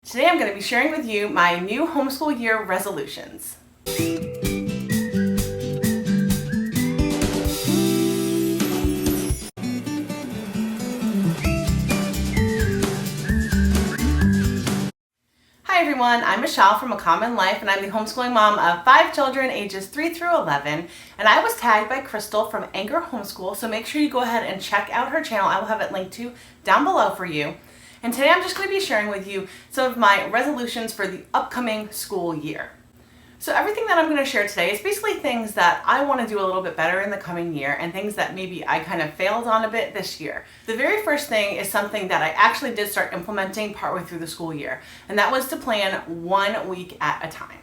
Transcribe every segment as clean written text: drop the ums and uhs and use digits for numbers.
Today I'm going to be sharing with you my new homeschool year resolutions. Hi everyone, I'm Michelle from A Common Life, and I'm the homeschooling mom of 5 children ages 3 through 11, and I was tagged by Crystal from Anchor Homeschool, so make sure you go ahead and check out her channel. I will have it linked to down below for you. And today I'm just going to be sharing with you some of my resolutions for the upcoming school year. So everything that I'm going to share today is basically things that I want to do a little bit better in the coming year and things that maybe I kind of failed on a bit this year. The very first thing is something that I actually did start implementing partway through the school year, and that was to plan 1 week at a time.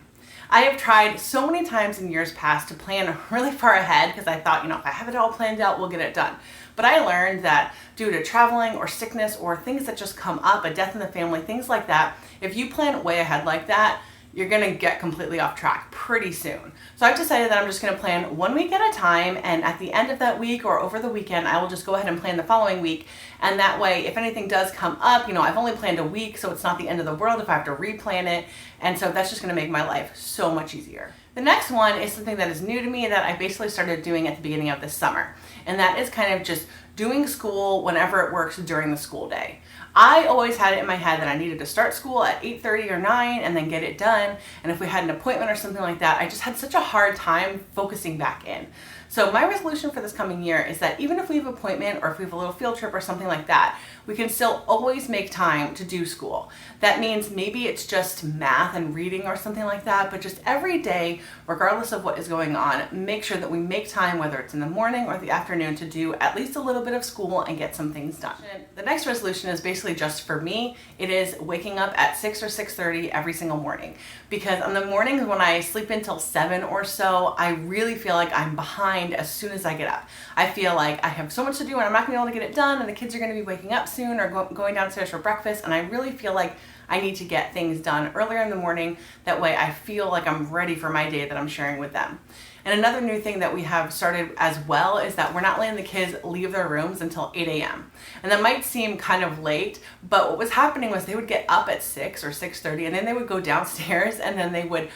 I have tried so many times in years past to plan really far ahead because I thought, if I have it all planned out, we'll get it done. But I learned that due to traveling or sickness or things that just come up, a death in the family, things like that, if you plan way ahead like that, you're gonna get completely off track pretty soon. So I've decided that I'm just gonna plan 1 week at a time, and at the end of that week or over the weekend, I will just go ahead and plan the following week. And that way, if anything does come up, I've only planned a week, so it's not the end of the world if I have to replan it. And so that's just gonna make my life so much easier. The next one is something that is new to me that I basically started doing at the beginning of this summer. And that is kind of just doing school whenever it works during the school day. I always had it in my head that I needed to start school at 8:30 or 9 and then get it done. And if we had an appointment or something like that, I just had such a hard time focusing back in. So my resolution for this coming year is that even if we have an appointment or if we have a little field trip or something like that, we can still always make time to do school. That means maybe it's just math and reading or something like that, but just every day, regardless of what is going on, make sure that we make time, whether it's in the morning or the afternoon, to do at least a little bit of school and get some things done. The next resolution is basically just for me. It is waking up at 6 or 6:30 every single morning, because on the mornings when I sleep until 7 or so, I really feel like I'm behind as soon as I get up. I feel like I have so much to do and I'm not going to be able to get it done, and the kids are going to be waking up soon or going downstairs for breakfast, and I really feel like I need to get things done earlier in the morning. That way I feel like I'm ready for my day that I'm sharing with them. And another new thing that we have started as well is that we're not letting the kids leave their rooms until 8 a.m. And that might seem kind of late, but what was happening was they would get up at 6 or 6:30, and then they would go downstairs and then they would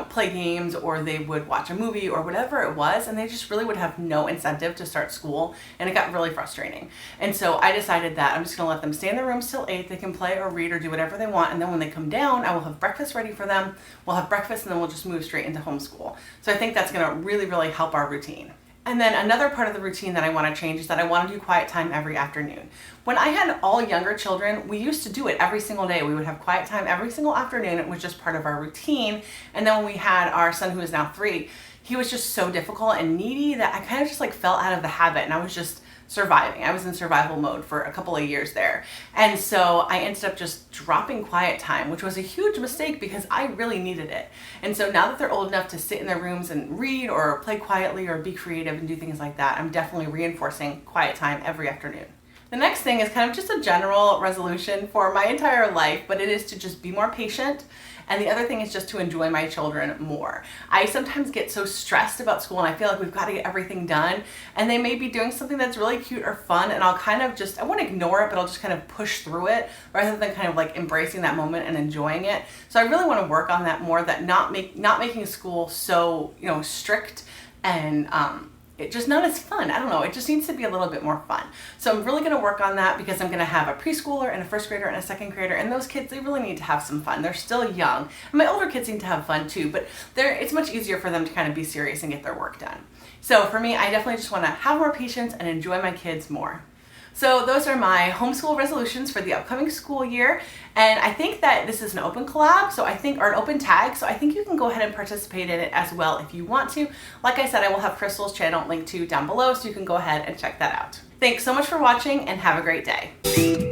play games, or they would watch a movie or whatever it was, and they just really would have no incentive to start school, and it got really frustrating. And so I decided that I'm just gonna let them stay in their rooms till 8. They can play or read or do whatever they want, and then when they come down, I will have breakfast ready for them. We'll have breakfast and then we'll just move straight into homeschool. So I think that's gonna really, really help our routine. And then another part of the routine that I want to change is that I want to do quiet time every afternoon. When I had all younger children, we used to do it every single day. We would have quiet time every single afternoon. It was just part of our routine. And then when we had our son, who is now 3, he was just so difficult and needy that I kind of just fell out of the habit, and I was just surviving. I was in survival mode for a couple of years there. And so I ended up just dropping quiet time, which was a huge mistake because I really needed it. And so now that they're old enough to sit in their rooms and read or play quietly or be creative and do things like that, I'm definitely reinforcing quiet time every afternoon. The next thing is kind of just a general resolution for my entire life, but it is to just be more patient. And the other thing is just to enjoy my children more. I sometimes get so stressed about school and I feel like we've got to get everything done, and they may be doing something that's really cute or fun, and I'll kind of I won't ignore it, but I'll just kind of push through it rather than kind of embracing that moment and enjoying it. So I really want to work on that more, that not making school so strict and it's just not as fun. I don't know, it just needs to be a little bit more fun. So I'm really gonna work on that, because I'm gonna have a preschooler and a first grader and a second grader, and those kids, they really need to have some fun. They're still young. And my older kids need to have fun too, but it's much easier for them to kind of be serious and get their work done. So for me, I definitely just wanna have more patience and enjoy my kids more. So those are my homeschool resolutions for the upcoming school year. And I think that this is an open collab, or an open tag, so I think you can go ahead and participate in it as well if you want to. Like I said, I will have Crystal's channel linked to down below, so you can go ahead and check that out. Thanks so much for watching, and have a great day.